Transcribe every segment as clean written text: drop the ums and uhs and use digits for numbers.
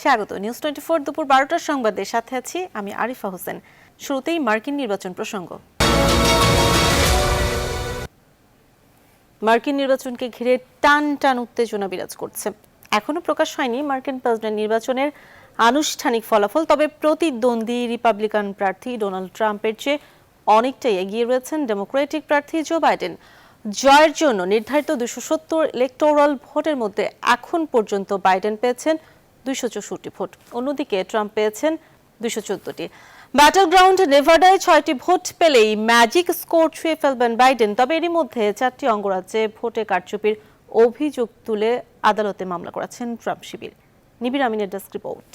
স্বাগত। নিউজ 24 দুপুর 12টার সংবাদের সাথে আছি আমি আরিফা হোসেন। শুরুতেই মার্কিন নির্বাচন প্রসঙ্গ। মার্কিন নির্বাচনকে ঘিরে টান টান উত্তেজনা বিরাজ করছে। এখনো প্রকাশ হয়নি মার্কিন প্রেসিডেন্ট নির্বাচনের আনুষ্ঠানিক ফলাফল, তবে প্রতিদ্বন্দ্বী রিপাবলিকান প্রার্থী ডোনাল্ড ট্রাম্পের চেয়ে অনেকটাই এগিয়ে রয়েছেন ডেমোক্রেটিক প্রার্থী জো বাইডেন। জয়ের জন্য নির্ধারিত 270 ইলেকটোরাল ভোটের মধ্যে এখন পর্যন্ত বাইডেন পেয়েছেন 264টি ভোট, অন্যদিকে ট্রাম্প পেয়েছেন 214টি। ব্যাটল গ্রাউন্ড নেভাডায় 6টি ভোট পেলেই ম্যাজিক স্কোর ছুঁয়ে ফেলবেন বাইডেন। তবে এরই মধ্যে 4টি অঙ্গরাজ্যে ভোটে কারচুপির অভিযোগ তুলে আদালতে মামলা করেছেন ট্রাম্প শিবির। নিবির আমিনের ডেস্ক রিপোর্ট।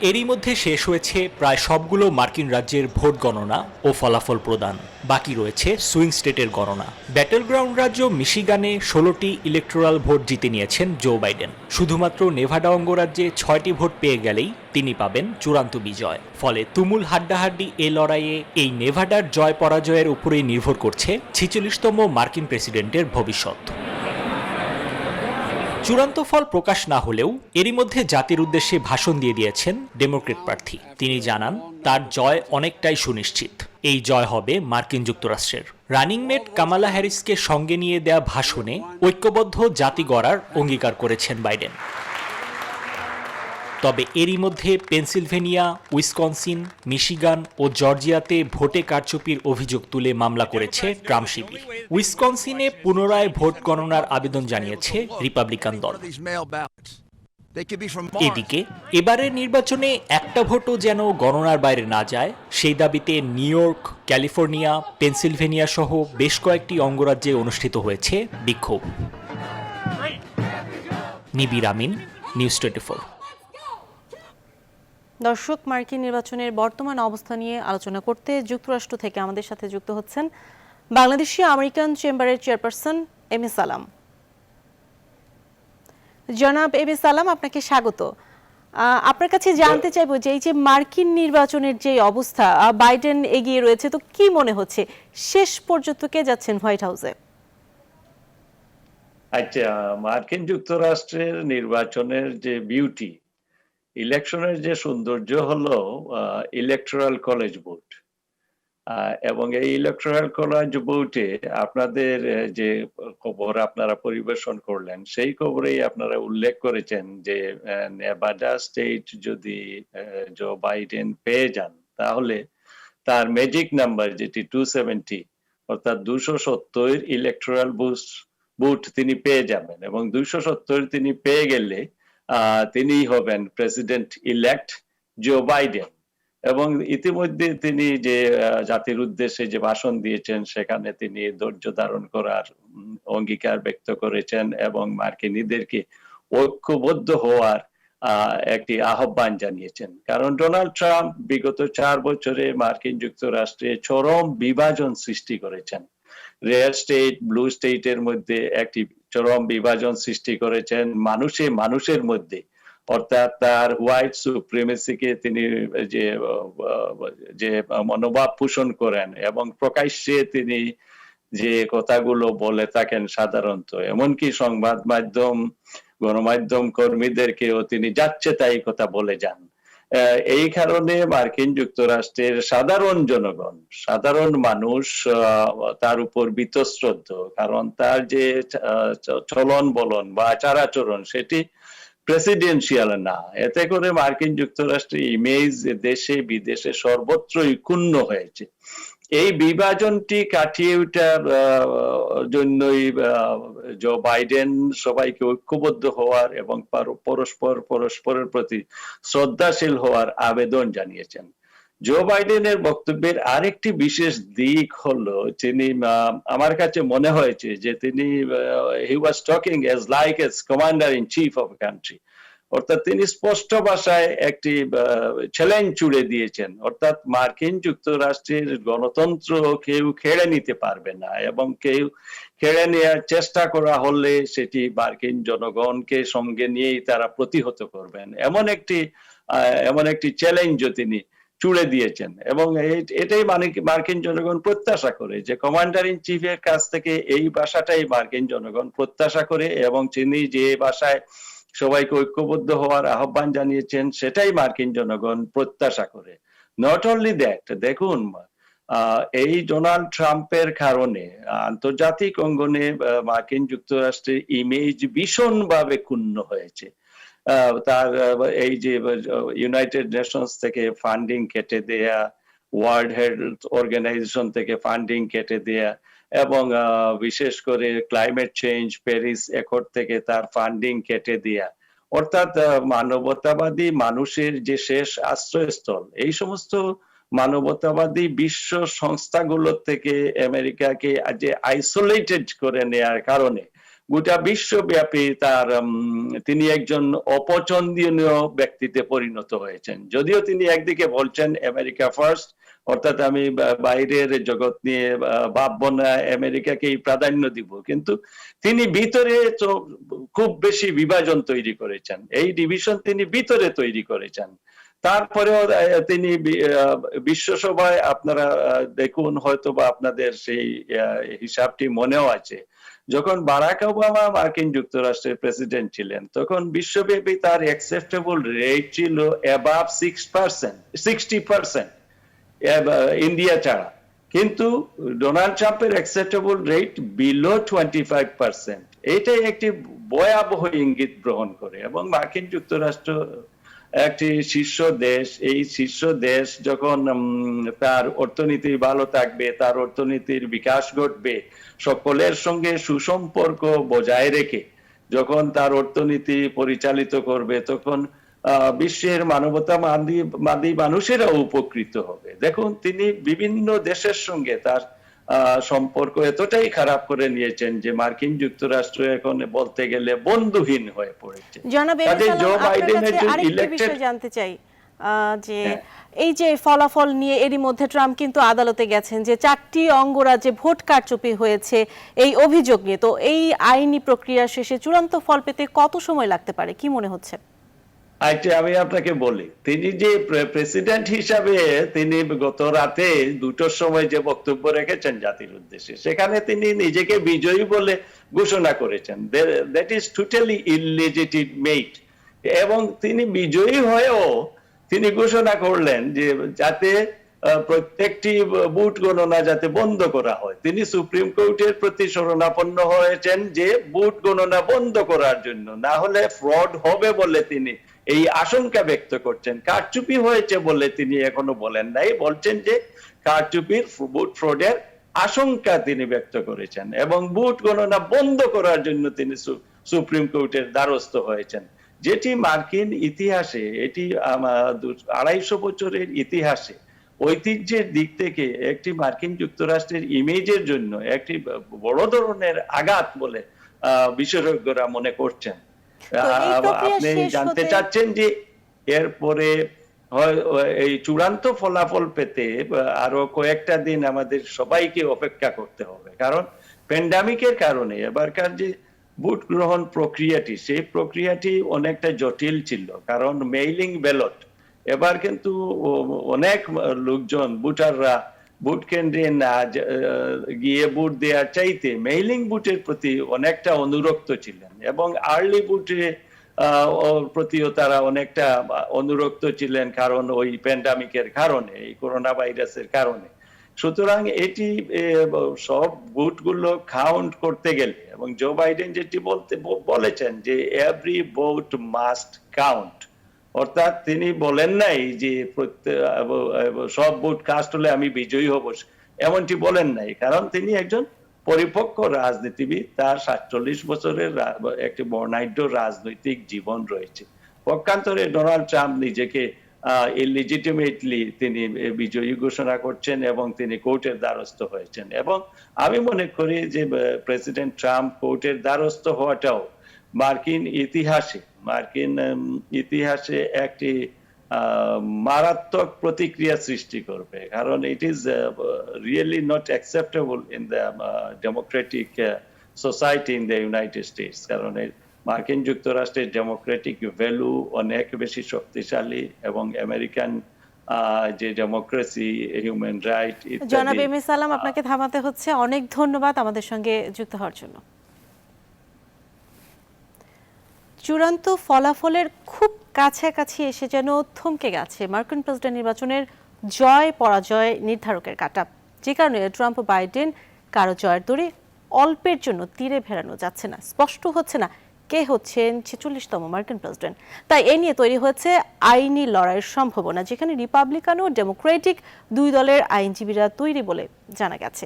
এরই মধ্যে শেষ হয়েছে প্রায় সবগুলো মার্কিন রাজ্যের ভোট গণনা ও ফলাফল প্রদান। বাকি রয়েছে সুইং স্টেটের গণনা। ব্যাটল গ্রাউন্ড রাজ্য মিশিগানে 16টি ইলেকটোরাল ভোট জিতে নিয়েছেন জো বাইডেন। শুধুমাত্র নেভাডা অঙ্গরাজ্যে 6টি ভোট পেয়ে গেলেই তিনি পাবেন চূড়ান্ত বিজয়। ফলে তুমুল হাড্ডাহাড্ডি এ লড়াইয়ে এই নেভাডার জয় পরাজয়ের উপরেই নির্ভর করছে 46তম মার্কিন প্রেসিডেন্টের ভবিষ্যৎ। চূড়ান্ত ফল প্রকাশ না হলেও এরই মধ্যে জাতির উদ্দেশ্যে ভাষণ দিয়ে দিয়েছেন ডেমোক্রেট প্রার্থী। তিনি জানান তার জয় অনেকটাই সুনিশ্চিত। এই জয় হবে মার্কিন যুক্তরাষ্ট্রের। রানিং মেট কামালা হ্যারিসকে সঙ্গে নিয়ে দেয়া ভাষণে ঐক্যবদ্ধ জাতি গড়ার অঙ্গীকার করেছেন বাইডেন। তবে এরই মধ্যে পেনসিলভেনিয়া, উইসকনসিন, মিশিগান ও জর্জিয়াতে ভোটে কারচুপির অভিযোগ তুলে মামলা করেছে ট্রাম্প শিবির। উইসকনসিনে পুনরায় ভোট গণনার আবেদন জানিয়েছে রিপাবলিকান দল। এদিকে এবারের নির্বাচনে একটা ভোটও যেন গণনার বাইরে না যায়, সেই দাবিতে নিউ ইয়র্ক, ক্যালিফোর্নিয়া, পেনসিলভেনিয়া সহ বেশ কয়েকটি অঙ্গরাজ্যে অনুষ্ঠিত হয়েছে বিক্ষোভ। নিবির আমিন, নিউজ 24। দর্শক, মার্কিন নির্বাচনের বর্তমান অবস্থা নিয়ে আলোচনা করতে যুক্তরাষ্ট্র থেকে আমাদের সাথে যুক্ত হচ্ছেন বাংলাদেশি আমেরিকান চেম্বারের চেয়ারপারসন এম এ সালাম। জনাব এম এ সালাম, আপনাকে স্বাগত। আপনার কাছে জানতে চাইবো যে এই যে মার্কিন নির্বাচনের যে অবস্থা, বাইডেন এগিয়ে রয়েছে, তো কি মনে হচ্ছে শেষ পর্যন্ত কে যাচ্ছেন হোয়াইট হাউসে? আচ্ছা, মার্কিন যুক্তরাষ্ট্রের নির্বাচনের যে বিউটি, ইলেকশনের যে সৌন্দর্য হলো ইলেকটোরাল কলেজ ভোট। এবং এই ইলেকটোরাল কলেজ ভোটে আপনাদের যে খবর আপনারা পরিবেশন করলেন, সেই খবরেই আপনারা উল্লেখ করেছেন যে নেভাডা স্টেট যদি জো বাইডেন পেয়ে যান, তাহলে তার ম্যাজিক নাম্বার যেটি 270, অর্থাৎ 270 ইলেকটোরাল ভোট তিনি পেয়ে যাবেন। এবং 270 তিনি পেয়ে গেলে তিনি হবেন প্রেসিডেন্ট ইলেক্ট জো বাইডেন। এবং ইতিমধ্যে তিনি যে জাতির উদ্দেশ্যে যে ভাষণ দিয়েছেন, সেখানে তিনি ধৈর্য ধারণ করার অঙ্গীকার ব্যক্ত করেছেন এবং মার্কিনীদেরকে ঐক্যবদ্ধ হওয়ার একটি আহ্বান জানিয়েছেন। কারণ ডোনাল্ড ট্রাম্প বিগত 4 বছরে মার্কিন যুক্তরাষ্ট্রে চরম বিভাজন সৃষ্টি করেছেন। রেড স্টেট, ব্লু স্টেটের মধ্যে একটি চরম বিভাজন সৃষ্টি করেছেন মানুষের মধ্যে, অর্থাৎ তার হোয়াইট সুপ্রিমেসিকে তিনি যে মনোভাব পোষণ করেন এবং প্রকাশ্যে তিনি যে কথাগুলো বলে থাকেন সাধারণত, এমনকি সংবাদ মাধ্যম, গণমাধ্যম কর্মীদেরকেও তিনি যাচ্ছে তাই কথা বলে যান। এই কারণে মার্কিন যুক্তরাষ্ট্রের সাধারণ জনগণ, সাধারণ মানুষ তার উপর বীতশ্রদ্ধ। কারণ তার যে চলন বলন বা আচার আচরণ, সেটি প্রেসিডেন্সিয়াল না। এতে করে মার্কিন যুক্তরাষ্ট্রের ইমেজ দেশে বিদেশে সর্বত্রই ক্ষুণ্ণ হয়েছে। এই বিভাজনটি কাটিয়ে ওঠার জন্যই জো বাইডেন সবাইকে ঐক্যবদ্ধ হওয়ার এবং পরস্পরের প্রতি শ্রদ্ধাশীল হওয়ার আবেদন জানিয়েছেন। জো বাইডেনের বক্তব্যের আরেকটি বিশেষ দিক হলো, তিনি আমার কাছে মনে হয়েছে যে তিনি he was talking as like as commander in chief of country. অর্থাৎ তিনি স্পষ্ট ভাষায় একটি চ্যালেঞ্জ ছুড়ে দিয়েছেন, অর্থাৎ মার্কিন যুক্তরাষ্ট্রের গণতন্ত্র কেউ কেড়ে নিতে পারবে না এবং কেউ কেড়ে নেওয়ার চেষ্টা করা হলে সেটি মার্কিন জনগণকে সঙ্গে নিয়েই তারা প্রতিহত করবেন, এমন একটি চ্যালেঞ্জও তিনি ছুড়ে দিয়েছেন। এবং এটাই মার্কিন জনগণ প্রত্যাশা করে, যে কমান্ডার ইন চিফের কাছ থেকে এই ভাষাটাই মার্কিন জনগণ প্রত্যাশা করে। এবং তিনি যে ভাষায় সবাইকে ঐক্যবদ্ধ হওয়ার আহ্বান জানিয়েছেন, সেটাই মার্কিন জনগণ প্রত্যাশা করে। নট অনলি দ্যাট, দেখুন এই ডোনাল্ড ট্রাম্পের কারণে আন্তর্জাতিক অঙ্গনে মার্কিন যুক্তরাষ্ট্রের ইমেজ ভীষণভাবে ক্ষুণ্ণ হয়েছে। তার এই যে ইউনাইটেড নেশনস থেকে ফান্ডিং কেটে দেয়া, ওয়ার্ল্ড হেলথ অর্গানাইজেশন থেকে ফান্ডিং কেটে দেয়া, এবং বিশেষ করে ক্লাইমেট চেঞ্জ প্যারিস অ্যাকর্ড থেকে তার ফান্ডিং কেটে দেয়া, অর্থাৎ মানবতাবাদী মানুষের যে শেষ আশ্রয়স্থল, এই সমস্ত মানবতাবাদী বিশ্ব সংস্থাগুলোর থেকে আমেরিকাকে যে আইসোলেটেড করে নেয়ার কারণে গোটা বিশ্বব্যাপী তার তিনি একজন অপছন্দনীয় ব্যক্তিতে পরিণত হয়েছেন। যদিও তিনি একদিকে বলছেন আমেরিকা ফার্স্ট, অর্থাৎ আমি বাইরের জগৎ নিয়ে ভাববো না, আমেরিকাকেই প্রাধান্য দিব, কিন্তু তিনি ভিতরে তো খুব বেশি বিভাজন তৈরি করেছেন, এই ডিভিশন তিনি ভিতরে তৈরি করেছেন। তারপরেও তিনি বিশ্বসভায়, আপনারা দেখুন, হয়তো বা আপনাদের সেই হিসাবটি মনেও আছে, যখন বারাক ওবামা মার্কিন যুক্তরাষ্ট্রের প্রেসিডেন্ট ছিলেন, তখন বিশ্বব্যাপী তার অ্যাকসেপ্টেবল রেট ছিল অ্যাবাভ 60%, ইন্ডিয়া ছাড়া। কিন্তু ডোনাল্ড ট্রাম্পের অ্যাকসেপ্টেবল রেট বিলো 25%। এটাই একটি ভয়াবহ ইঙ্গিত গ্রহণ করে, এবং মার্কিন যুক্তরাষ্ট্র একটি শীর্ষ দেশ, এই শীর্ষ দেশ যখন তার অর্থনীতি ভালো থাকবে, তার অর্থনীতির বিকাশ ঘটবে, সকলের সঙ্গে সুসম্পর্ক বজায় রেখে যখন তার অর্থনীতি পরিচালিত করবে, তখন বিশ্বের মানবতাবাদী মানুষেরা উপকৃত হবে। দেখুন, তিনি বিভিন্ন দেশের সঙ্গে তার সম্পর্ক এতটাই খারাপ করে নিয়েছেন যে মার্কিন যুক্তরাষ্ট্র এখন বলতে গেলে বন্ধুহীন হয়ে পড়েছে। জো বাইডেনের ইলেকটেড, জানতে চাই যে এই যে ফলাফল নিয়ে এরই মধ্যে ট্রাম্প কিন্তু আদালতে গেছেন যে 4টি অঙ্গরাজ্যে ভোট কারচুপি হয়েছে এই অভিযোগ নিয়ে, তো এই আইনি প্রক্রিয়া শেষে চূড়ান্ত ফল পেতে কত সময় লাগতে পারে, কি মনে হচ্ছে? আমি আপনাকে বলি, তিনি যে প্রেসিডেন্ট হিসাবে তিনি গত রাতে 2টোর সময় যে বক্তব্য রেখেছেন জাতির উদ্দেশ্যে, সেখানে তিনি নিজেকে বিজয়ী বলে ঘোষণা করেছেন। That is totally illegitimate. এবং তিনি বিজয়ী হয়েও তিনি ঘোষণা করলেন যে যাতে প্রত্যেকটি ভোট গণনা যাতে বন্ধ করা হয়। তিনি সুপ্রিম কোর্টের প্রতি শরণাপন্ন হয়েছেন যে ভোট গণনা বন্ধ করার জন্য, না হলে ফ্রড হবে বলে তিনি এই আশঙ্কা ব্যক্ত করছেন। কারচুপি হয়েছে বলে তিনি এখনো বলেন নাই, বলছেন যে কারচুপির, ভোট ফ্রডের আশঙ্কা তিনি ব্যক্ত করেছেন, এবং ভোট গণনা বন্ধ করার জন্য তিনি সুপ্রিম কোর্টের দ্বারস্থ হয়েছেন, যেটি মার্কিন ইতিহাসে, এটি 250 বছরের ইতিহাসে ঐতিহ্যের দিক থেকে একটি মার্কিন যুক্তরাষ্ট্রের ইমেজের জন্য একটি বড় ধরনের আঘাত বলে বিশেষজ্ঞরা মনে করছেন। আপনি জানতে চাচ্ছেন যে এরপরে এই চূড়ান্ত ফলাফল পেতে আরো কয়েকটা দিন আমাদের সবাইকে অপেক্ষা করতে হবে, কারণ প্যান্ডামিকের কারণে এবারকার যে ভোট গ্রহণ প্রক্রিয়াটি, সেই প্রক্রিয়াটি অনেকটা জটিল ছিল, কারণ মেইলিং ব্যালট। এবার কিন্তু অনেক লোকজন, ভোটাররা ভোট কেন্দ্রে না গিয়ে ভোট দেওয়ার চাইতে মেইলিং ভোটের প্রতি অনেকটা অনুরক্ত ছিলেন, এবং আর্লি ভোটে প্রতিও তারা অনেকটা অনুরক্ত ছিলেন, কারণ ওই প্যান্ডামিকের কারণে, এই করোনা ভাইরাসের কারণে। সুতরাং এটি সব ভোটগুলো কাউন্ট করতে গেলে, এবং জো বাইডেন যেটি বলেছেন যে এভরি ভোট মাস্ট কাউন্ট, অর্থাৎ তিনি বলেন নাই যে সব ভোট কাস্ট হলে আমি বিজয়ী হব, এমনটি বলেন নাই, কারণ তিনি একজন পরিপক্ক রাজনীতিবিদ, তার 47 বছরের একটি বর্ণাঢ্য রাজনৈতিক জীবন রয়েছে। পক্ষান্তরে ডোনাল্ড ট্রাম্প নিজেকে ইলিজিটিমেটলি তিনি বিজয়ী ঘোষণা করছেন, এবং তিনি কোর্টের দ্বারস্থ হয়েছেন। এবং আমি মনে করি যে প্রেসিডেন্ট ট্রাম্প কোর্টের দ্বারস্থ হওয়াটাও মার্কিন ইতিহাসে একটি মারাত্মক প্রতিক্রিয়া সৃষ্টি করবে, কারণ it is really not acceptable in the Democratic society in the United states. কারণ মার্কিন যুক্তরাষ্ট্রের ডেমোক্রেটিক ভ্যালু অনেক বেশি শক্তিশালী, এবং আমেরিকান যে ডেমোক্রেসি, হিউম্যান রাইট। জনাব এম এ সালাম, আপনাকে থামাতে হচ্ছে। অনেক ধন্যবাদ আমাদের সঙ্গে যুক্ত হওয়ার জন্য। চূড়ান্ত ফলাফলের খুব কাছাকাছি এসে যেন থমকে গেছে মার্কিন প্রেসিডেন্ট নির্বাচনের জয় পরাজয় নির্ধারকের কাঁটা, যে কারণে ট্রাম্প বাইডেন কারো জয়ের দড়ি অল্পের জন্য তীরে ভেড়ানো যাচ্ছে না। স্পষ্ট হচ্ছে না কে হচ্ছেন 46তম মার্কিন প্রেসিডেন্ট। তাই এ নিয়ে তৈরি হয়েছে আইনি লড়াইয়ের সম্ভাবনা, যেখানে রিপাবলিকান ও ডেমোক্রেটিক দুই দলের আইনজীবীরা তৈরি বলে জানা গেছে।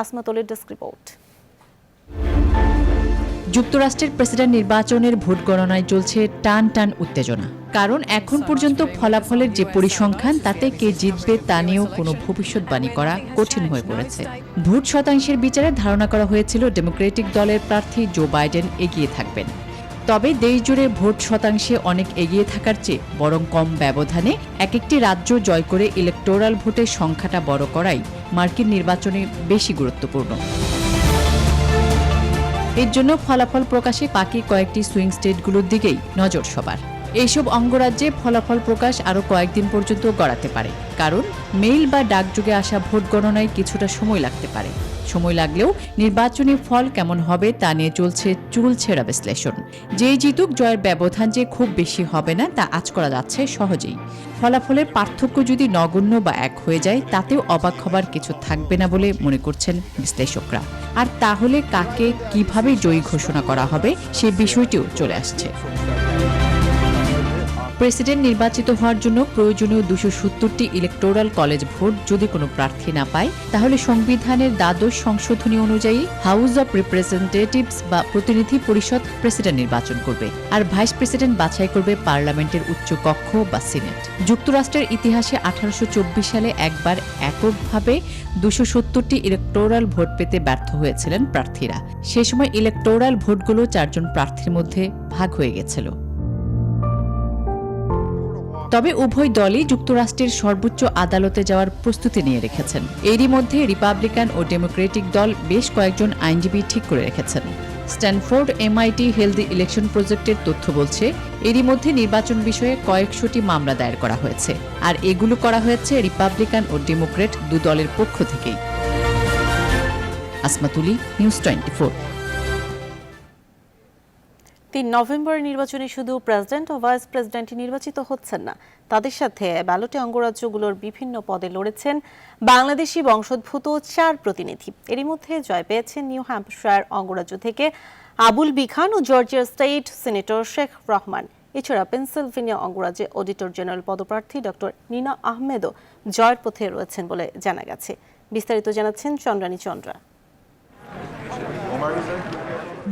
আসমা তলির ডেস্ক রিপোর্ট। যুক্তরাষ্ট্রের প্রেসিডেন্ট নির্বাচনের ভোট গণনায় চলছে টান টান উত্তেজনা। কারণ এখন পর্যন্ত ফলাফলের যে পরিসংখ্যান, তাতে কে জিতবে তা নিয়েও কোনো ভবিষ্যৎবাণী করা কঠিন হয়ে পড়েছে। ভোট শতাংশের বিচারে ধারণা করা হয়েছিল ডেমোক্রেটিক দলের প্রার্থী জো বাইডেন এগিয়ে থাকবেন। তবে দেশজুড়ে ভোট শতাংশে অনেক এগিয়ে থাকার চেয়ে বরং কম ব্যবধানে এক একটি রাজ্য জয় করে ইলেকটোরাল ভোটের সংখ্যাটা বড় করাই মার্কিন নির্বাচনে বেশি গুরুত্বপূর্ণ। এর জন্য ফলাফল প্রকাশে বাকি কয়েকটি সুইং স্টেটগুলোর দিকেই নজর সবার। এইসব অঙ্গরাজ্যে ফলাফল প্রকাশ আরও কয়েকদিন পর্যন্ত গড়াতে পারে, কারণ মেইল বা ডাকযোগে আসা ভোট গণনায় কিছুটা সময় লাগতে পারে। সময় লাগলেও নির্বাচনী ফল কেমন হবে তা নিয়ে চলছে চুলছেড়া বিশ্লেষণ। যেই জিতুক, জয়ের ব্যবধান যে খুব বেশি হবে না তা আঁচ করা যাচ্ছে সহজেই। ফলাফলের পার্থক্য যদি নগণ্য বা এক হয়ে যায়, তাতেও অবাক হবার কিছু থাকবে না বলে মনে করছেন বিশ্লেষকরা। আর তাহলে কাকে কিভাবে জয়ী ঘোষণা করা হবে সে বিষয়টিও চলে আসছে। প্রেসিডেন্ট নির্বাচিত হওয়ার জন্য প্রয়োজনীয় 270টি ইলেকটোরাল কলেজ ভোট যদি কোনো প্রার্থী না পায়, তাহলে সংবিধানের দ্বাদশ সংশোধনী অনুযায়ী হাউস অব রিপ্রেজেন্টেটিভস বা প্রতিনিধি পরিষদ প্রেসিডেন্ট নির্বাচন করবে, আর ভাইস প্রেসিডেন্ট বাছাই করবে পার্লামেন্টের উচ্চ কক্ষ বা সিনেট। যুক্তরাষ্ট্রের ইতিহাসে 1824 সালে একবার এককভাবে 270টি ইলেকটোরাল ভোট পেতে ব্যর্থ হয়েছিলেন প্রার্থীরা। সে সময় ইলেকটোরাল ভোটগুলো 4 জন প্রার্থীর মধ্যে ভাগ হয়ে গেছিল। তবে উভয় দলই যুক্তরাষ্ট্রের সর্বোচ্চ আদালতে যাওয়ার প্রস্তুতি নিয়ে রেখেছেন। এরই মধ্যে রিপাবলিকান ও ডেমোক্রেটিক দল বেশ কয়েকজন আইনজীবী ঠিক করে রেখেছেন। স্ট্যানফোর্ড MIT হেলদি ইলেকশন প্রজেক্টের তথ্য বলছে, এরই মধ্যে নির্বাচন বিষয়ে কয়েকশোটি মামলা দায়ের করা হয়েছে, আর এগুলো করা হয়েছে রিপাবলিকান ও ডেমোক্রেট দু দলের পক্ষ থেকেই। আসমা তুলি, নিউজ 24। 3 নভেম্বরের নির্বাচনে শুধু প্রেসিডেন্ট ও ভাইস প্রেসিডেন্ট নির্বাচিত হচ্ছেন না, তাদের সাথে ব্যালটে অঙ্গরাজ্যগুলোর বিভিন্ন পদে লড়েছেন বাংলাদেশি বংশোদ্ভূত 4 প্রতিনিধি। এরই মধ্যে জয় পেয়েছেন নিউ হ্যাম্পশায়ার অঙ্গরাজ্য থেকে আবুল বিখান ও Georgia state senator Sheikh Rahman. এছাড়া পেনসিলভেনিয়া অঙ্গরাজ্যে অডিটর জেনারেল পদপ্রার্থী ডক্টর নিনা আহমেদও জয়ের পথে রয়েছেন বলে জানা গেছে। বিস্তারিত জানাচ্ছেন চন্দ্রানী চন্দ্রা।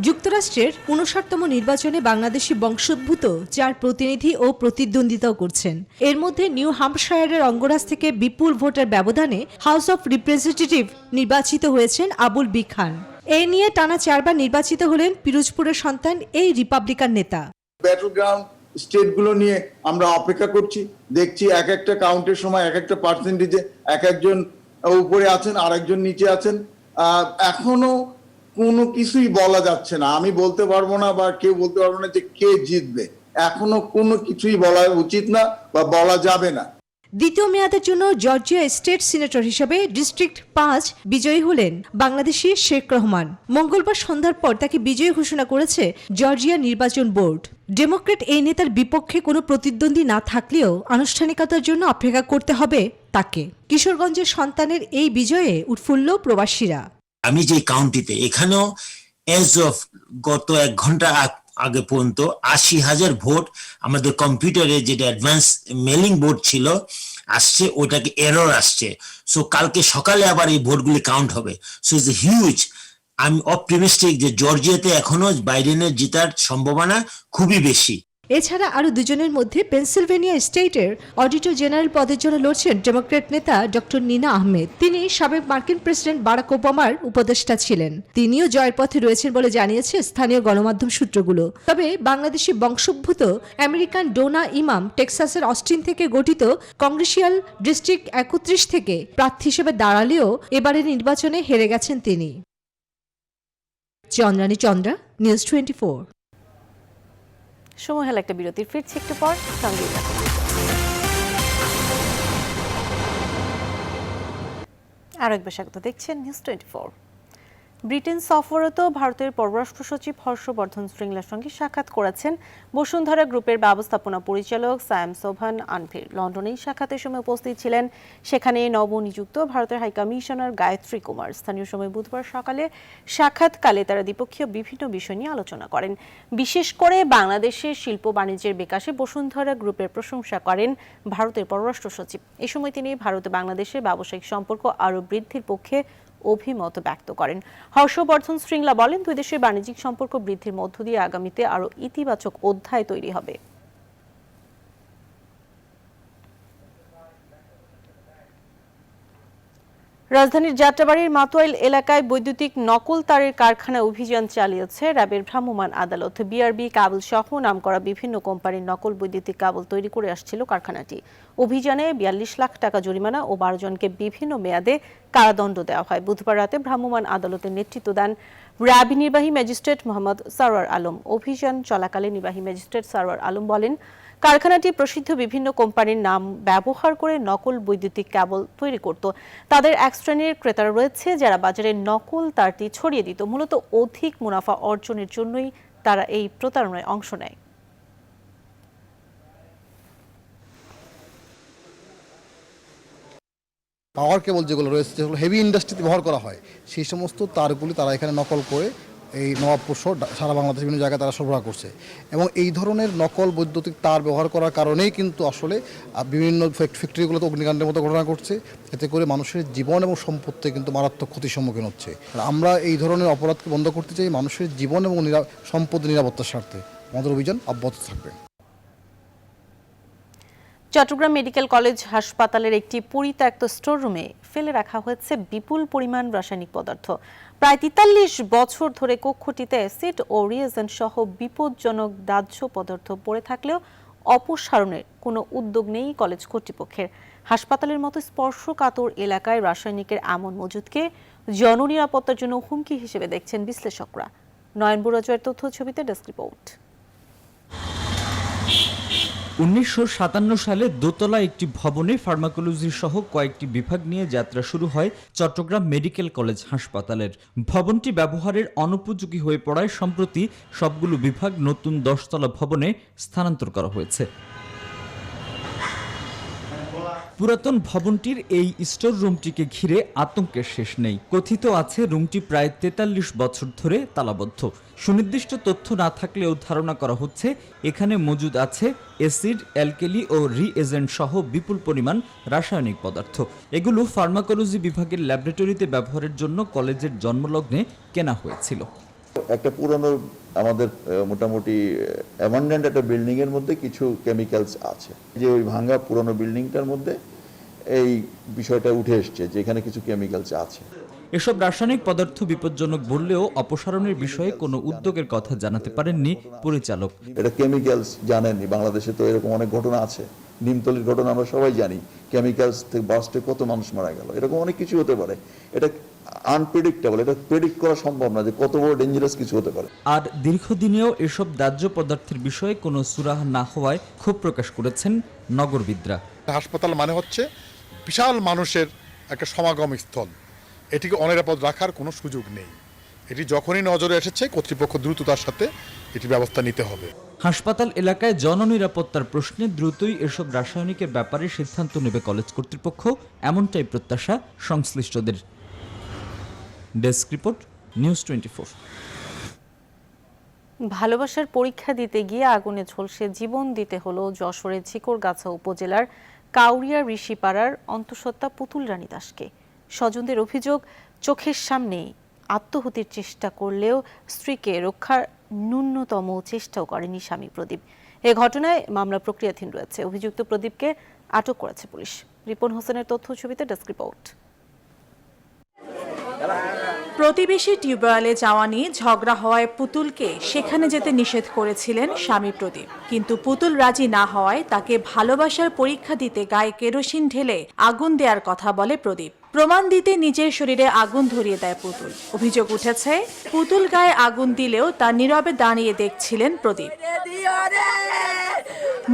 যুক্তরাষ্ট্রের 59তম নির্বাচনে বাংলাদেশি বংশোদ্ভূত 4 প্রতিনিধি ও প্রতিদ্বন্দ্বিতাও করছেন। এর মধ্যে নিউ হ্যাম্পশায়ারের অঙ্গরাজ থেকে বিপুল ভোটের ব্যবধানে হাউস অব রিপ্রেজেন্টেটিভ নির্বাচিত হয়েছেন আবুল বিখান। এ নিয়ে টানা 4 বার নির্বাচিত হলেন পিরোজপুরের সন্তান এই রিপাবলিকান নেতা। ব্যাটল গ্রাউন্ড স্টেটগুলো নিয়ে আমরা অপেক্ষা করছি, দেখছি এক একটা কাউন্টের সময় এক একটা পার্সেন্টেজে এক একজন উপরে আছেন আর একজন নিচে আছেন। এখনো কোনো কিছুই বলা যাচ্ছে না। আমি বলতে পারবো না বা কেউ বলতে পারবো না যে কে জিতবে। এখনো কোনো কিছুই বলা উচিত না বা বলা যাবে না। দ্বিতীয় মেয়াদের জন্য জর্জিয়া স্টেট সিনেটর হিসেবে ডিস্ট্রিক্ট 5 বিজয়ী হলেন বাংলাদেশি শেখ রহমান। মঙ্গলবার সন্ধ্যার পর তাকে বিজয়ী ঘোষণা করেছে জর্জিয়া নির্বাচন বোর্ড। ডেমোক্রেট এই নেতার বিপক্ষে কোনো প্রতিদ্বন্দ্বী না থাকলেও আনুষ্ঠানিকতার জন্য অপেক্ষা করতে হবে তাকে। কিশোরগঞ্জের সন্তানের এই বিজয়ে উৎফুল্ল প্রবাসীরা। আমি যে কাউন্টিতে, এখানেও এজ অফ গত 1 ঘন্টা আগে পর্যন্ত 80,000 ভোট আমাদের কম্পিউটারে যেটা অ্যাডভান্স মেলিং বোর্ড ছিল আসছে, ওটাকে এরর আসছে। সো কালকে সকালে আবার এই ভোটগুলি কাউন্ট হবে। So it's huge. আমি অপটিমিস্টিক যে জর্জিয়াতে এখনো বাইডেনের জেতার সম্ভাবনা খুবই বেশি। এছাড়া আরো 2 জনের মধ্যে পেনসিলভেনিয়া স্টেটের অডিটর জেনারেল পদের জন্য লড়ছেন ডেমোক্রেট নেতা ডক্টর নিনা আহমেদ। তিনি সাবেক মার্কিন প্রেসিডেন্ট বারাক ওবামার উপদেষ্টা ছিলেন। তিনিও জয়ের পথে রয়েছেন বলে জানিয়েছে স্থানীয় গণমাধ্যম সূত্রগুলো। তবে বাংলাদেশি বংশোদ্ভূত আমেরিকান ডোনা ইমাম টেক্সাসের অস্টিন থেকে গঠিত কংগ্রেসিয়াল ডিস্ট্রিক্ট 31 থেকে প্রার্থী হিসেবে দাঁড়ালেও এবারের নির্বাচনে হেরে গেছেন তিনি। চন্দ্রানী চন্দ্রা, নিউজ 24। সময় হলো একটা বিরতির, ফিরছি একটু পর। সঙ্গে আরো একবার স্বাগত, দেখছেন নিউজ 24। ব্রিটেন সফররত ভারতের পররাষ্ট্র সচিব হর্ষবর্ধন শ্রীংলার সঙ্গে সাক্ষাৎ করেছেন বসুন্ধরা গ্রুপের ব্যবস্থাপনা পরিচালক সায়াম সোভান আনভির। লন্ডনে সাক্ষাতের সময় উপস্থিত ছিলেন সেখানে নবনিযুক্ত ভারতের হাইকমিশনার গায়ত্রী কুমার। স্থানীয় সময় বুধবার সকালে সাক্ষাৎকালে তারা দ্বিপক্ষীয় বিভিন্ন বিষয় নিয়ে আলোচনা করেন। বিশেষ করে বাংলাদেশের শিল্প বাণিজ্যের বিকাশে বসুন্ধরা গ্রুপের প্রশংসা করেন ভারতের পররাষ্ট্র সচিব। এ সময় তিনি ভারত বাংলাদেশের ব্যবসায়িক সম্পর্ক আরও বৃদ্ধির পক্ষে অভিমত ব্যক্ত করেন। হর্ষবর্ধন শ্রীংলা বলেন, দুই দেশের বাণিজ্যিক সম্পর্ক বৃদ্ধির মধ্য দিয়ে আগামীতে আরও ইতিবাচক অধ্যায় তৈরি হবে। রাজধানীর যাত্রাবাড়ির মাতোয়াইল এলাকায় বৈদ্যুতিক নকল তারের কারখানায় অভিযান চালিয়েছে র্যাবের ভ্রাম্যমাণ আদালত। বিআরবি কাবল সহ নামকরা বিভিন্ন কোম্পানির নকল বৈদ্যুতিক কাবল তৈরি করে আসছিল কারখানাটি। অভিযানে ৪২ লাখ টাকা জরিমানা ও ১২ জনকে বিভিন্ন মেয়াদে কারাদণ্ড দেওয়া হয়। বুধবার রাতে ভ্রাম্যমাণ আদালতের নেতৃত্ব দেন র্যাব নির্বাহী ম্যাজিস্ট্রেট মোহাম্মদ সরওয়ার আলম। অভিযান চলাকালে নির্বাহী ম্যাজিস্ট্রেট সরওয়ার আলম বলেন, কারখানাটি প্রসিদ্ধ বিভিন্ন কোম্পানির নাম ব্যবহার করে নকল বৈদ্যুতিক কেবল তৈরি করত। তাদের এক শ্রেণীর ক্রেতারা রয়েছে যারা বাজারে নকল তারটি ছড়িয়ে দিত। মূলত অধিক মুনাফা অর্জনের জন্যই তারা এই প্রতারণায় অংশ নেয়। পাওয়ার কেবল যেগুলো রয়েছে, যেগুলো হেভি ইন্ডাস্ট্রিতে ব্যবহার করা হয়, সেই সমস্ত তারগুলি তারা এখানে নকল করে এই নবাবপুর সহ সারা বাংলাদেশের বিভিন্ন জায়গায় তারা সরবরাহ করছে। এবং এই ধরনের নকল বৈদ্যুতিক তার ব্যবহার করার কারণেই কিন্তু আসলে বিভিন্ন ফ্যাক্টরিগুলোতে অগ্নিকাণ্ডের মতো ঘটনা ঘটছে। এতে করে মানুষের জীবন এবং সম্পত্তি কিন্তু মারাত্মক ক্ষতির সম্মুখীন হচ্ছে। আমরা এই ধরনের অপরাধকে বন্ধ করতে চাই। মানুষের জীবন এবং সম্পত্তি নিরাপত্তার স্বার্থে আমাদের অভিযান অব্যাহত থাকবে। চট্টগ্রাম মেডিকেল কলেজ হাসপাতালের একটি পরিত্যক্ত স্টোর রুমে ফেলে রাখা হয়েছে বিপুল পরিমাণ রাসায়নিক পদার্থ। প্রায় ৪৩ বছর ধরে কক্ষটিতে অ্যাসিড ও রিয়েজেন্ট সহ বিপজ্জনক দাহ্য পদার্থ পড়ে থাকলেও অপসারণের কোনো উদ্যোগ নেই কলেজ কর্তৃপক্ষের। হাসপাতালের মতো স্পর্শকাতর এলাকায় রাসায়নিকের এমন মজুদকে জননিরাপত্তার জন্য হুমকি হিসেবে দেখছেন বিশ্লেষকরা। নয়ন বুড়াজয়ের তথ্য ছবিতে ডেস্ক রিপোর্ট। ১৯৫৭ সালে দোতলা একটি ভবনে ফার্মাকোলজি সহ কয়েকটি বিভাগ নিয়ে যাত্রা শুরু হয় চট্টগ্রাম মেডিকেল কলেজ হাসপাতালের। ভবনটি ব্যবহারের অনুপযোগী হয়ে পড়ায় সম্প্রতি সবগুলো বিভাগ নতুন ১০তলা ভবনে স্থানান্তর করা হয়েছে। পুরাতন ভবনটির এই স্টোর রুমটিকে ঘিরে আতঙ্কের শেষ নেই। কথিত আছে রুমটি প্রায় ৪৩ বছর ধরে তালাবদ্ধ। সুনির্দিষ্ট তথ্য না থাকলেও ধারণা করা হচ্ছে এখানে মজুদ আছে অ্যাসিড, অ্যালকেলি ও রিএজেন্ট সহ বিপুল পরিমাণ রাসায়নিক পদার্থ। এগুলো ফার্মাকোলজি বিভাগের ল্যাবরেটরিতে ব্যবহারের জন্য কলেজের জন্মলগ্নে কেনা হয়েছিল। একটা পুরনো আমাদের মোটামুটি অ্যাবান্ডেন্ট একটা বিল্ডিং এর মধ্যে কিছু কেমিক্যালস আছে, যে ওই ভাঙা পুরনো বিল্ডিংটার মধ্যে এই বিষয়টা উঠে এসছে যে এখানে কিছু কেমিক্যালস আছে। এসব রাসায়নিক পদার্থ বিপজ্জনক বললেও অপসারণের বিষয়ে কোনো উদ্যোগের কথা জানাতে পারেননি পরিচালক। এটা কেমিক্যালস জানেননি, বাংলাদেশে তো এরকম অনেক ঘটনা আছে। নিমতলির ঘটনা আমরা সবাই জানি, কেমিক্যালস থেকে বাস্টে কত মানুষ মারা গেল। এরকম অনেক কিছু হতে পারে। এটা আনপ্রেডিক্টেবল, এটা প্রেডিক্ট করা সম্ভব না যে কত বড় ডেঞ্জারাস কিছু হতে পারে। আর দীর্ঘদিনেও এসব দাহ্য পদার্থের বিষয়ে কোনো সুরাহা না হওয়ায় ক্ষোভ প্রকাশ করেছেন নগরবিদরা। হাসপাতাল মানে হচ্ছে বিশাল মানুষের একটা সমাগম স্থল, এটিকে অনিরাপদ রাখার কোনো সুযোগ নেই। এটি যখনই নজরে এসেছে কর্তৃপক্ষ দ্রুততার সাথে এটি ব্যবস্থা নিতে হবে। হাসপাতাল এলাকায় জননিরাপত্তার প্রশ্নে দ্রুতই এসব রাসায়নিকের ব্যাপারে সিদ্ধান্ত নেবে কলেজ কর্তৃপক্ষ, এমনটাই প্রত্যাশা সংশ্লিষ্টদের। Desk report, news 24। ভালোবাসার পরীক্ষা দিতে গিয়ে আগুনে ঝলসে জীবন দিতে হলো যশোরের ঝিকরগাছা উপজেলার কাউরিয়া ঋষিপাড়ার অন্তঃসত্ত্বা পুতুল রানী দাসকে। স্বজনদের অভিযোগ, চোখের সামনে আত্মহত্যের চেষ্টা করলেও স্ত্রীকে রক্ষার ন্যূনতম চেষ্টাও করেনি স্বামী প্রদীপ। এ ঘটনায় মামলা প্রক্রিয়াধীন রয়েছে। অভিযুক্ত প্রদীপকে আটক করেছে পুলিশ। রিপন হোসেনের তথ্য ছবিতে ডেস্ক রিপোর্ট। প্রতিবেশী টিউবওয়েলে যাওয়া নিয়ে ঝগড়া হওয়ায় পুতুলকে সেখানে যেতে নিষেধ করেছিলেন স্বামী প্রদীপ, কিন্তু পুতুল রাজি না হওয়ায় তাকে ভালোবাসার পরীক্ষা দিতে গায়ে কেরোসিন ঢেলে আগুন দেওয়ার কথা বলে প্রদীপ। প্রমাণ দিতে নিজের শরীরে আগুন ধরিয়ে দেয় পুতুল। অভিযোগ উঠেছে, পুতুল গায়ে আগুন দিলেও তা নীরবে দাঁড়িয়ে দেখছিলেন প্রদীপ।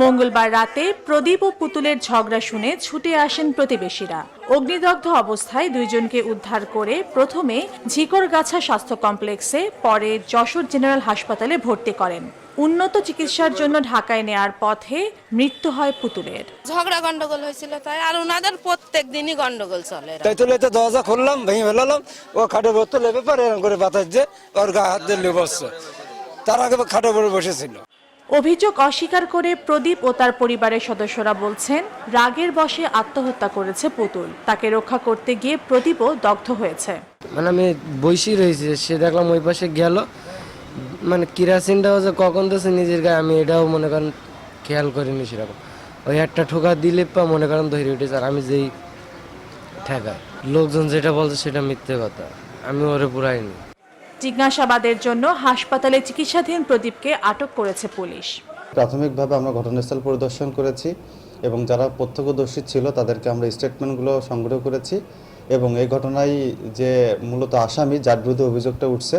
মঙ্গলবার রাতে প্রদীপ ও পুতুলের ঝগড়া শুনে ছুটে আসেন প্রতিবেশীরা। অগ্নিদগ্ধ অবস্থায় দুইজনকে উদ্ধার করে প্রথমে ঝিকরগাছা স্বাস্থ্য কমপ্লেক্সে, পরে যশোর জেনারেল হাসপাতালে ভর্তি করেন। উন্নত চিকিৎসার জন্য ঢাকায় নেয়ার পথে মৃত্যু হয় পুতুলের। ঝগড়া গন্ডগোল হয়েছিল তাই, আর ওনাদের প্রত্যেক দিনই গন্ডগোল চলে। তাই তুলে তো দরজা খুললাম, ভেঙে ফেলালাম, ও খাটে বসতে লেপে পারে এরকম করে বাতাস যে ওর গা হাত দিয়ে বসছে, তার আগে খাটে পরে বসেছিল। অভিযোগ অস্বীকার করে প্রদীপ ও তার পরিবারের সদস্যরা বলছেন, রাগের বশে আত্মহত্যা করেছে পুতুল। তাকে রক্ষা করতে গিয়ে প্রদীপও দগ্ধ হয়েছে। মানে আমি বসি রয়েছি, সে দেখলাম ওই পাশে গেল, মানে কিরাসিনটাও যে কখন দিয়েছে নিজের গায়ে আমি এটাও মনে করেন খেয়াল করিনি সেরকম। ওই একটা ঠোকা দিলে মনে করেন ধরে উঠেছে, আর আমি যেই ঠেকা, লোকজন যেটা বলছে সেটা মিথ্যে কথা, আমি ওরে পুরাইনি। জিজ্ঞাসাবাদের জন্য হাসপাতালে চিকিৎসাধীন প্রদীপকে আটক করেছে পুলিশ। প্রাথমিকভাবে আমরা ঘটনাস্থল পরিদর্শন করেছি এবং যারা প্রত্যক্ষদর্শী ছিল তাদেরকে আমরা স্টেটমেন্টগুলো সংগ্রহ করেছি এবং এই ঘটনায় যে মূলত আসামি যার বিরুদ্ধে অভিযোগটা উঠছে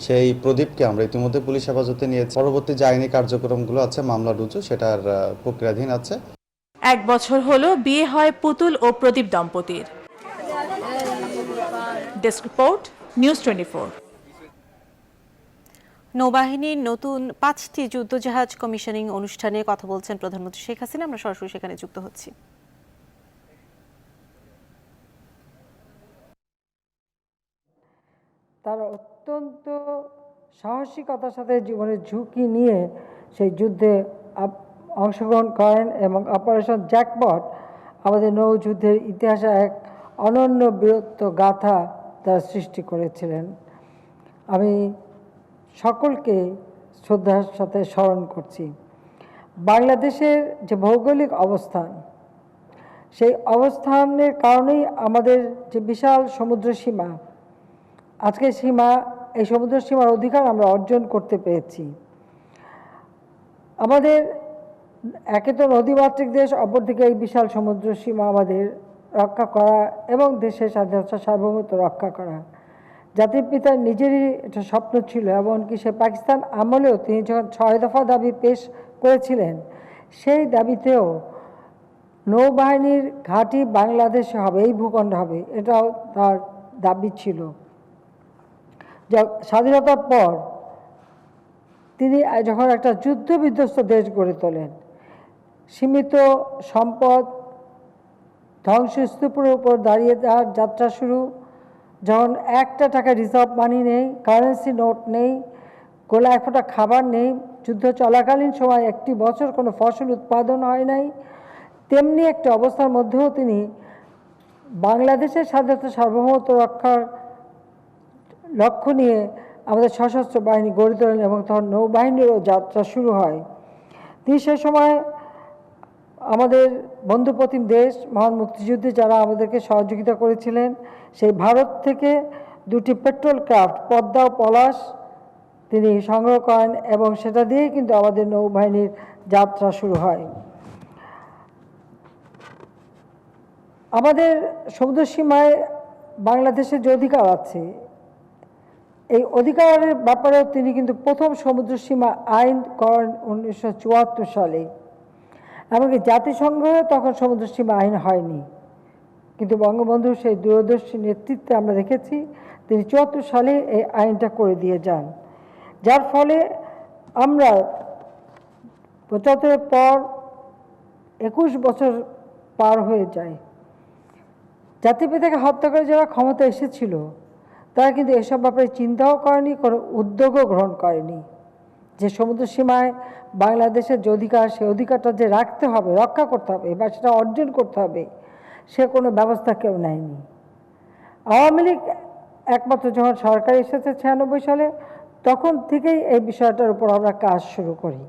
সেই প্রদীপকে আমরা ইতিমধ্যে পুলিশ হেফাজতে নিয়েছি। পরবর্তী যে আইনি কার্যক্রমগুলো আছে, মামলা রুজু, সেটার প্রক্রিয়াধীন আছে। 1 বছর হলো বিয়ে হয় পুতুল ও প্রদীপ দম্পতির। Desk report, news 24। নৌবাহিনীর নতুন 5টি যুদ্ধজাহাজ কমিশনিং অনুষ্ঠানে কথা বলছেন প্রধানমন্ত্রী শেখ হাসিনা। আমরা সরাসরি সেখানে যুক্ত হচ্ছি। তারা অত্যন্ত সাহসিকতার সাথে জীবনের ঝুঁকি নিয়ে সেই যুদ্ধে অংশগ্রহণ করেন এবং অপারেশন জ্যাকপট আমাদের নৌযুদ্ধের ইতিহাসে এক অনন্য বীরত্ব গাথা তারা সৃষ্টি করেছিলেন। আমি সকলকে শ্রদ্ধার সাথে স্মরণ করছি। বাংলাদেশের যে ভৌগোলিক অবস্থান, সেই অবস্থানের কারণেই আমাদের যে বিশাল সমুদ্র সীমা, আজকে এই সমুদ্র সীমার অধিকার আমরা অর্জন করতে পেরেছি। আমাদের একে তো নদীমাতৃক দেশ, অপরদিকে এই বিশাল সমুদ্র সীমা আমাদের রক্ষা করা এবং দেশের স্বাধীনতা সার্বভৌমত্ব রক্ষা করা জাতির পিতার নিজেরই একটা স্বপ্ন ছিল। এমনকি সে পাকিস্তান আমলেও তিনি যখন 6 দফা দাবি পেশ করেছিলেন, সেই দাবিতেও নৌবাহিনীর ঘাঁটি বাংলাদেশে হবে, এই ভূখণ্ড হবে, এটাও তার দাবি ছিল। স্বাধীনতার পর তিনি যখন একটা যুদ্ধ বিধ্বস্ত দেশ গড়ে তোলেন, সীমিত সম্পদ ধ্বংসস্তূপের উপর দাঁড়িয়ে তার যাত্রা শুরু, যখন একটা টাকা রিজার্ভ মানি নেই, কারেন্সি নোট নেই, গোলা এক ফোঁটা খাবার নেই, যুদ্ধ চলাকালীন সময় 1 বছর কোনো ফসল উৎপাদন হয় নাই, তেমনি একটা অবস্থার মধ্যেও তিনি বাংলাদেশের স্বাধীনতা সার্বভৌমত্ব রক্ষার লক্ষ্য নিয়ে আমাদের সশস্ত্র বাহিনী গড়ে তোলেন এবং তখন নৌবাহিনীরও যাত্রা শুরু হয়। তিনি সে সময় আমাদের বন্ধুপ্রতিম দেশ, মহান মুক্তিযুদ্ধে যারা আমাদেরকে সহযোগিতা করেছিলেন, সেই ভারত থেকে 2টি পেট্রোল ক্রাফট পদ্মা ও পলাশ তিনি সংগ্রহ করেন এবং সেটা দিয়েই কিন্তু আমাদের নৌবাহিনীর যাত্রা শুরু হয়। আমাদের সমুদ্র সীমায় বাংলাদেশের যে অধিকার আছে, এই অধিকারের ব্যাপারেও তিনি কিন্তু প্রথম সমুদ্র সীমা আইন করেন 1974 সালে। এমনকি জাতিসংঘে তখন সমুদ্র সীমা আইন হয়নি, কিন্তু বঙ্গবন্ধুর সেই দূরদর্শী নেতৃত্বে আমরা দেখেছি তিনি 74 সালে এই আইনটা করে দিয়ে যান, যার ফলে আমরা 75 পর 21 বছর পার হয়ে যায়। জাতিপিতাকে হত্যা করে যারা ক্ষমতা এসেছিল তারা কিন্তু এসব ব্যাপারে চিন্তাও করেনি, কোনো উদ্যোগও গ্রহণ করেনি। যে সমুদ্র সীমায় বাংলাদেশের যে অধিকার, সেই অধিকারটা যে রাখতে হবে, রক্ষা করতে হবে বা সেটা অর্জন করতে হবে, সে কোনো ব্যবস্থা কেউ নেয়নি। আওয়ামী লীগ একমাত্র যখন সরকার এসেছে 96 সালে, তখন থেকেই এই বিষয়টার উপর আমরা কাজ শুরু করি।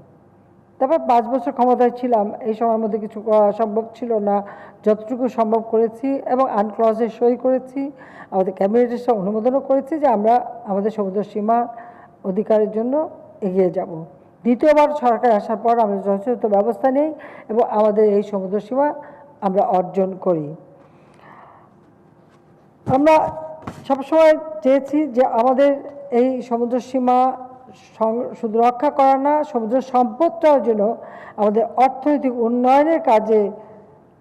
তারপর 5 বছর ক্ষমতায় ছিলাম, এই সময়ের মধ্যে কিছু করা সম্ভব ছিল না, যতটুকু সম্ভব করেছি এবং আনক্লজে সই করেছি, আমাদের ক্যাবিনেটের সব অনুমোদনও করেছি যে আমরা আমাদের সমুদ্র সীমা অধিকারের জন্য এগিয়ে যাব। দ্বিতীয়বার সরকার আসার পর আমরা যথাযথ ব্যবস্থা নেই এবং আমাদের এই সমুদ্র সীমা আমরা অর্জন করি। আমরা সবসময় চেয়েছি যে আমাদের এই সমুদ্র সীমা শুধু রক্ষা করা না, সমুদ্র সম্পদটাও যেন আমাদের অর্থনৈতিক উন্নয়নের কাজে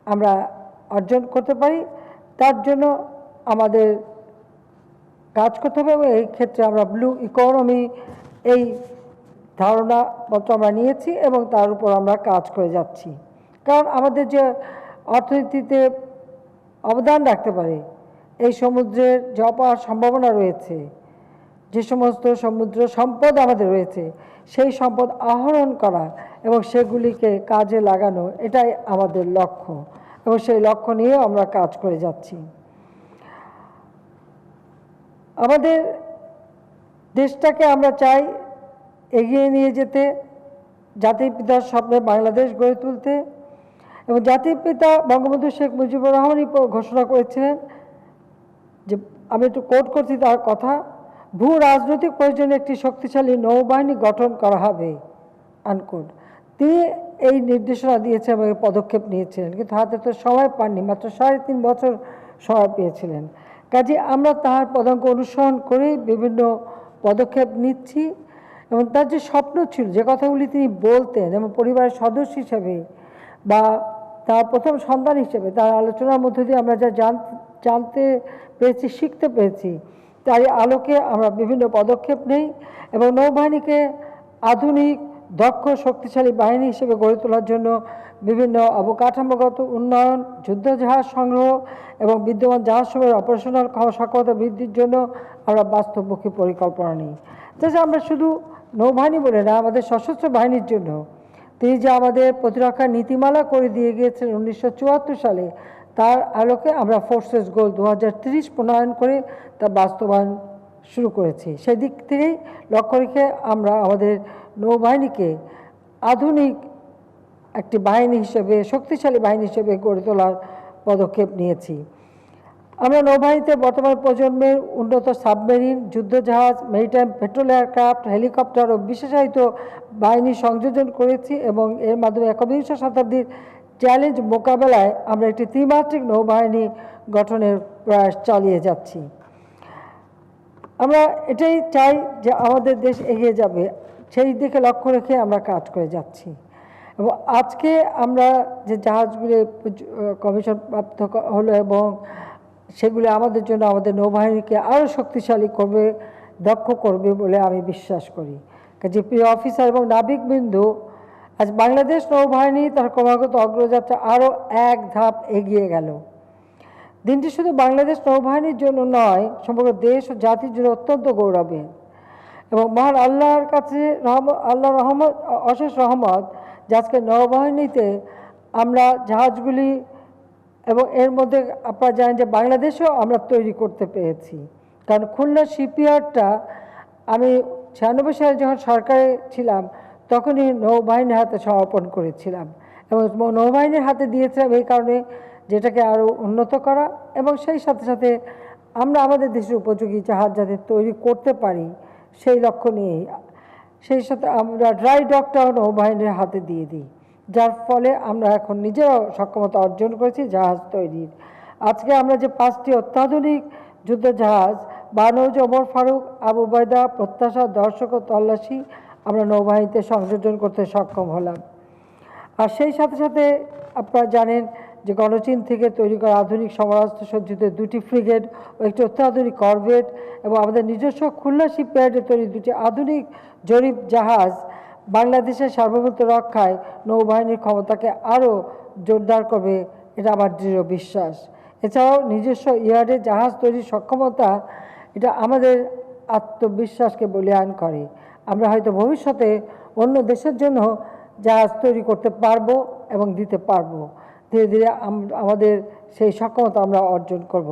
আমরা অর্জন করতে পারি, তার জন্য আমাদের কাজ করতে হবে। এবং এই ক্ষেত্রে আমরা ব্লু ইকোনমি এই ধারণাপত্র আমরা নিয়েছি এবং তার উপর আমরা কাজ করে যাচ্ছি। কারণ আমাদের যে অর্থনীতিতে অবদান রাখতে পারে, এই সমুদ্রের যে অপার সম্ভাবনা রয়েছে, যে সমস্ত সমুদ্র সম্পদ আমাদের রয়েছে, সেই সম্পদ আহরণ করা এবং সেগুলিকে কাজে লাগানো, এটাই আমাদের লক্ষ্য এবং সেই লক্ষ্য নিয়ে আমরা কাজ করে যাচ্ছি। আমাদের দেশটাকে আমরা চাই এগিয়ে নিয়ে যেতে, জাতির পিতার স্বপ্নে বাংলাদেশ গড়ে তুলতে। এবং জাতির পিতা বঙ্গবন্ধু শেখ মুজিবুর রহমানই ঘোষণা করেছিলেন, যে আমি একটু কোট করছি তার কথা, ভূ রাজনৈতিক প্রয়োজনে একটি শক্তিশালী নৌবাহিনী গঠন করা হবে, আনকোট। তিনি এই নির্দেশনা দিয়েছেন এবং পদক্ষেপ নিয়েছিলেন, কিন্তু হাতে তো সময় পাননি, মাত্র 3.5 বছর সময় পেয়েছিলেন। কাজে আমরা তার পদাঙ্ক অনুসরণ করে বিভিন্ন পদক্ষেপ নিচ্ছি এবং তার যে স্বপ্ন ছিল, যে কথাগুলি তিনি বলতেন এবং পরিবারের সদস্য হিসেবে বা তার প্রথম সন্তান হিসেবে তার আলোচনার মধ্য দিয়ে আমরা যা জানতে পেরেছি, শিখতে পেরেছি, তারই আলোকে আমরা বিভিন্ন পদক্ষেপ নেই এবং নৌবাহিনীকে আধুনিক, দক্ষ, শক্তিশালী বাহিনী হিসেবে গড়ে তোলার জন্য বিভিন্ন অবকাঠামোগত উন্নয়ন, যুদ্ধজাহাজ সংগ্রহ এবং বিদ্যমান জাহাজসমূহের অপারেশনাল সক্ষমতা বৃদ্ধির জন্য আমরা বাস্তবমুখী পরিকল্পনা নিই। তাছাড়া আমরা শুধু নৌবাহিনী বলে না, আমাদের সশস্ত্র বাহিনীর জন্য তিনি যে আমাদের প্রতিরক্ষা নীতিমালা করে দিয়ে গিয়েছেন 1974 সালে, তার আলোকে আমরা ফোর্সেস গোল 2030 প্রণয়ন করে তা বাস্তবায়ন শুরু করেছি। সেই দিক থেকেই লক্ষ্য রেখে আমরা আমাদের নৌবাহিনীকে আধুনিক একটি বাহিনী হিসেবে, শক্তিশালী বাহিনী হিসেবে গড়ে তোলার পদক্ষেপ নিয়েছি। আমরা নৌবাহিনীতে বর্তমান প্রজন্মের উন্নত সাবমেরিন, যুদ্ধজাহাজ, মেরিটাইম পেট্রোল এয়ারক্রাফট, হেলিকপ্টার ও বিশেষায়িত বাহিনী সংযোজন করেছি এবং এর মাধ্যমে 21শ শতাব্দীর চ্যালেঞ্জ মোকাবেলায় আমরা একটি ত্রিমাত্রিক নৌবাহিনী গঠনের প্রয়াস চালিয়ে যাচ্ছি। আমরা এটাই চাই যে আমাদের দেশ এগিয়ে যাবে, সেই দিকে লক্ষ্য রেখে আমরা কাজ করে যাচ্ছি। এবং আজকে আমরা যে জাহাজগুলি কমিশন প্রাপ্ত হলো এবং সেগুলি আমাদের জন্য আমাদের নৌবাহিনীকে আরও শক্তিশালী করবে, দক্ষ করবে বলে আমি বিশ্বাস করি। কাজে প্রিয় অফিসার এবং নাবিকবৃন্দ, আজ বাংলাদেশ নৌবাহিনী তার ক্রমাগত অগ্রযাত্রা আরও এক ধাপ এগিয়ে গেল। দিনটি শুধু বাংলাদেশ নৌবাহিনীর জন্য নয়, সমগ্র দেশ ও জাতির জন্য অত্যন্ত গৌরবের। এবং মহান আল্লাহর কাছে আল্লাহর রহমত, অশেষ রহমত যে আজকে নৌবাহিনীতে আমরা জাহাজগুলি এবং এর মধ্যে আপনারা জানেন যে বাংলাদেশেও আমরা তৈরি করতে পেরেছি। কারণ খুলনা শিপইয়ার্ডটা আমি 96 সালে যখন সরকারে ছিলাম তখনই নৌবাহিনীর হাতে সমর্পণ করেছিলাম এবং নৌবাহিনীর হাতে দিয়েছিলাম এই কারণে যেটাকে আরও উন্নত করা এবং সেই সাথে সাথে আমরা আমাদের দেশের উপযোগী জাহাজ যাতে তৈরি করতে পারি সেই লক্ষ্য নিয়েই। সেই সাথে আমরা ড্রাই ডকটাও নৌবাহিনীর হাতে দিয়ে দিই, যার ফলে আমরা এখন নিজেরাও সক্ষমতা অর্জন করেছি জাহাজ তৈরির। আজকে আমরা যে 5টি অত্যাধুনিক যুদ্ধজাহাজ বানৌজ, ওমর ফারুক, আবু বাইদা, প্রত্যাশা, দর্শক ও তল্লাশি আমরা নৌবাহিনীতে সংযোজন করতে সক্ষম হলাম। আর সেই সাথে সাথে আপনারা জানেন যে গণচীন থেকে তৈরি করা আধুনিক সমরাস্ত্র সজ্জিত 2টি ফ্রিগেট ও একটি অত্যাধুনিক করভেট এবং আমাদের নিজস্ব খুলনা শিপইয়ার্ডে তৈরি 2টি আধুনিক জরিপ জাহাজ বাংলাদেশের সার্বভৌমত্ব রক্ষায় নৌবাহিনীর ক্ষমতাকে আরও জোরদার করবে, এটা আমার দৃঢ় বিশ্বাস। এছাড়াও নিজস্ব ইয়ার্ডে জাহাজ তৈরির সক্ষমতা, এটা আমাদের আত্মবিশ্বাসকে বলীয়ান করে। আমরা হয়তো ভবিষ্যতে অন্য দেশের জন্য জাহাজ তৈরি করতে পারবো এবং দিতে পারবো। ধীরে ধীরে আমাদের সেই সক্ষমতা আমরা অর্জন করব।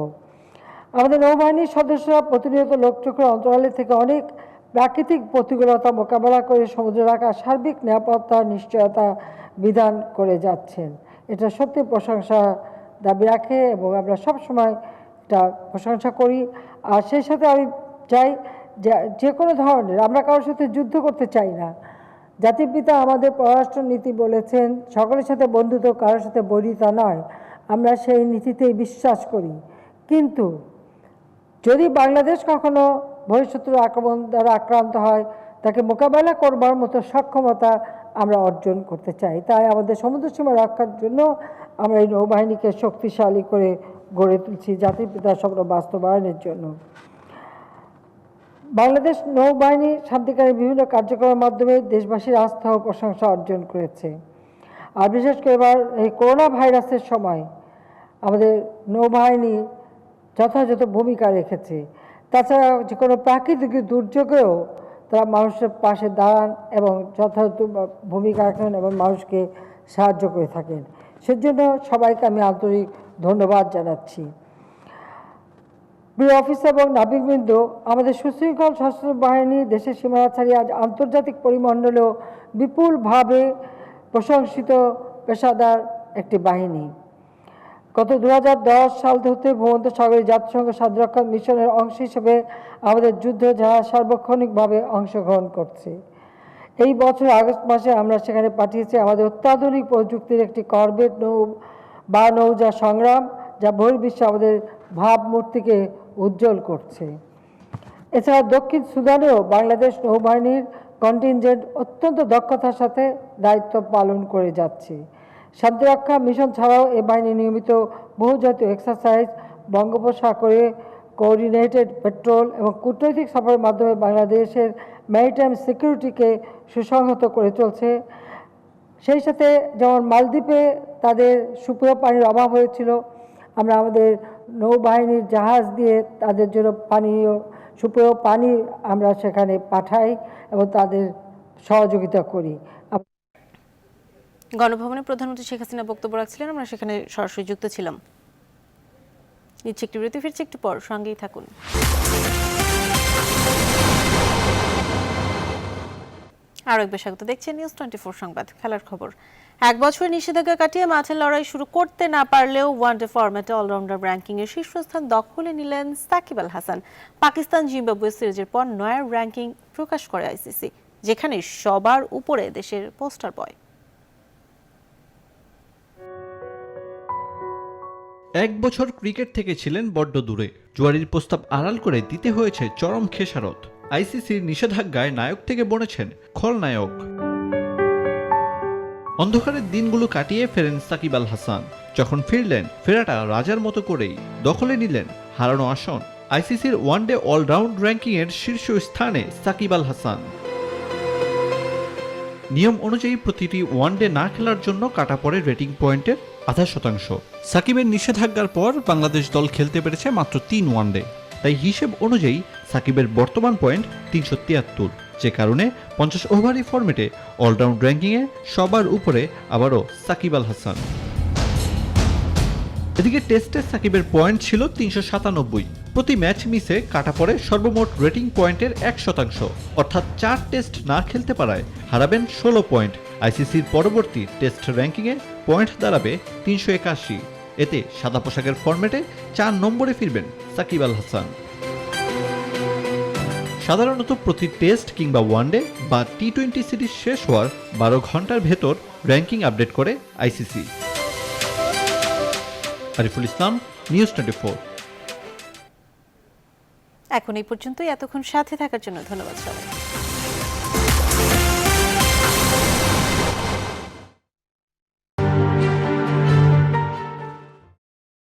আমাদের নৌবাহিনীর সদস্যরা প্রতিনিয়ত লোকচক্ষুর অন্তরালে থেকে অনেক প্রাকৃতিক প্রতিকূলতা মোকাবেলা করে সমুদ্রে রাখা সার্বিক নিরাপত্তার নিশ্চয়তা বিধান করে যাচ্ছেন। এটা সত্যি প্রশংসা দাবি রাখে এবং আমরা সবসময় এটা প্রশংসা করি। আর সেই সাথে আমি চাই যে কোনো ধরনের, আমরা কারোর সাথে যুদ্ধ করতে চাই না। জাতির পিতা আমাদের পররাষ্ট্র নীতি বলেছেন, সকলের সাথে বন্ধুত্ব, কারোর সাথে বৈরিতা নয়। আমরা সেই নীতিতেই বিশ্বাস করি। কিন্তু যদি বাংলাদেশ কখনো বহিঃশত্রুর আক্রমণ দ্বারা আক্রান্ত হয়, তাকে মোকাবেলা করবার মতো সক্ষমতা আমরা অর্জন করতে চাই। তাই আমাদের সমুদ্র সীমা রক্ষার জন্য আমরা এই নৌবাহিনীকে শক্তিশালী করে গড়ে তুলছি জাতির পিতার স্বপ্ন বাস্তবায়নের জন্য। বাংলাদেশ নৌবাহিনী শান্তিকারী বিভিন্ন কার্যক্রমের মাধ্যমে দেশবাসীর আস্থা ও প্রশংসা অর্জন করেছে। আর বিশেষ করে এবার এই করোনা ভাইরাসের সময় আমাদের নৌবাহিনী যথাযথ ভূমিকা রেখেছে। তাছাড়া যে কোনো প্রাকৃতিক দুর্যোগেও তারা মানুষের পাশে দাঁড়ান এবং যথাযথ ভূমিকা রাখেন এবং মানুষকে সাহায্য করে থাকেন। সেজন্য সবাইকে আমি আন্তরিক ধন্যবাদ জানাচ্ছি। প্রিয় অফিসার এবং নাবিকবৃন্দ, আমাদের সুশৃঙ্খল সশস্ত্র বাহিনী দেশের সীমানা ছাড়িয়ে আজ আন্তর্জাতিক পরিমণ্ডলেও বিপুলভাবে প্রশংসিত পেশাদার একটি বাহিনী। গত 2010 সাল হতে ভূমধ্যসাগরীয় জাতিসংঘ শান্তিরক্ষা মিশনের অংশ হিসেবে আমাদের যুদ্ধ জাহাজ সার্বক্ষণিকভাবে অংশগ্রহণ করছে। এই বছর আগস্ট মাসে আমরা সেখানে পাঠিয়েছি আমাদের অত্যাধুনিক প্রযুক্তির একটি করভেট নৌযা সংগ্রাম, যা বহির্বিশ্বে আমাদের ভাবমূর্তিকে উজ্জ্বল করছে। এছাড়া দক্ষিণ সুদানেও বাংলাদেশ নৌবাহিনীর কন্টিনজেন্ট অত্যন্ত দক্ষতার সাথে দায়িত্ব পালন করে যাচ্ছে। শান্তিরক্ষা মিশন ছাড়াও এ বাহিনী নিয়মিত বহুজাতীয় এক্সারসাইজ, বঙ্গোপসাগরে কোঅর্ডিনেটেড পেট্রোল এবং কূটনৈতিক সফরের মাধ্যমে বাংলাদেশের ম্যারিটাইম সিকিউরিটিকে সুসংহত করে চলছে। সেই সাথে যেমন মালদ্বীপে তাদের সুপেয় পানির অভাব হয়েছিল, আমরা আমাদের নৌবাহিনীর জাহাজ দিয়ে তাদের জন্য সুপেয় পানি আমরা সেখানে পাঠাই এবং তাদের সহযোগিতা করি। গণভবনে প্রধানমন্ত্রী শেখ হাসিনা বক্তব্য রাখছিলেন, আমরা সেখানে সরাসরি যুক্ত ছিলাম। নিচ্ছে একটি বিরতি, ফিরছে একটু পর, সঙ্গেই থাকুন। আরও একবার স্বাগত, দেখছেন নিউজ 24 সংবাদ। খেলার খবর। 1 বছরের নিষেধাজ্ঞা কাটিয়ে মাঠের লড়াই শুরু করতে না পারলেও ওয়ানডে ফরম্যাটে অলরাউন্ডার র্যাঙ্কিংয়ে শীর্ষস্থান দখলে নিলেন সাকিব আল হাসান। পাকিস্তান জিম্বাবুয়ে সিরিজের পর নয়া র্যাঙ্কিং প্রকাশ করে আইসিসি, যেখানে সবার উপরে দেশের পোস্টার বয়। 1 বছর ক্রিকেট থেকে ছিলেন বড্ড দূরে, জুয়ারির প্রস্তাব আড়াল করে দিতে হয়েছে চরম খেসারত। আইসিসির নিষেধাজ্ঞায় নায়ক থেকে বনেছেন খলনায়ক। অন্ধকারের দিনগুলো কাটিয়ে ফেরেন সাকিব আল হাসান। যখন ফিরলেন, ফেরাটা রাজার মতো করেই দখলে নিলেন হারানো আসন। আইসিসির ওয়ানডে অলরাউন্ড র্যাঙ্কিংয়ের শীর্ষ স্থানে সাকিব আল হাসান। নিয়ম অনুযায়ী প্রতিটি ওয়ানডে না খেলার জন্য কাটা পড়ে রেটিং পয়েন্টের 0.5%। সাকিবের নিষেধাজ্ঞার পর বাংলাদেশ দল খেলতে পেরেছে মাত্র 3 ওয়ানডে। তাই হিসেব অনুযায়ী সাকিবের বর্তমান পয়েন্ট 373, যে কারণে 50 ওভারই ফরম্যাটে অলরাউন্ড র্যাঙ্কিংয়ে সবার উপরে আবারও সাকিব আল হাসান। এদিকে টেস্টে সাকিবের পয়েন্ট ছিল 397। প্রতি ম্যাচ মিসে কাটা পড়ে সর্বমোট রেটিং পয়েন্টের 1%, অর্থাৎ 4 টেস্ট না খেলতে পারায় হারাবেন 16 পয়েন্ট। আইসিসির পরবর্তী টেস্ট র্যাঙ্কিংয়ে পয়েন্ট দাঁড়াবে 381। এতে সাদা পোশাকের ফরম্যাটে 4 নম্বরে ফিরবেন সাকিব আল হাসান। সাধারণত প্রতি টেস্ট কিংবা ওয়ানডে বা টি-20 সিরিজ শেষ হওয়ার 12 ঘন্টার ভেতর র্যাঙ্কিং আপডেট করে আইসিসি। আরিফুল ইসলাম, নিউজ 24। এখন এই পর্যন্তই। এতক্ষণ সাথে থাকার জন্য ধন্যবাদ সবাই।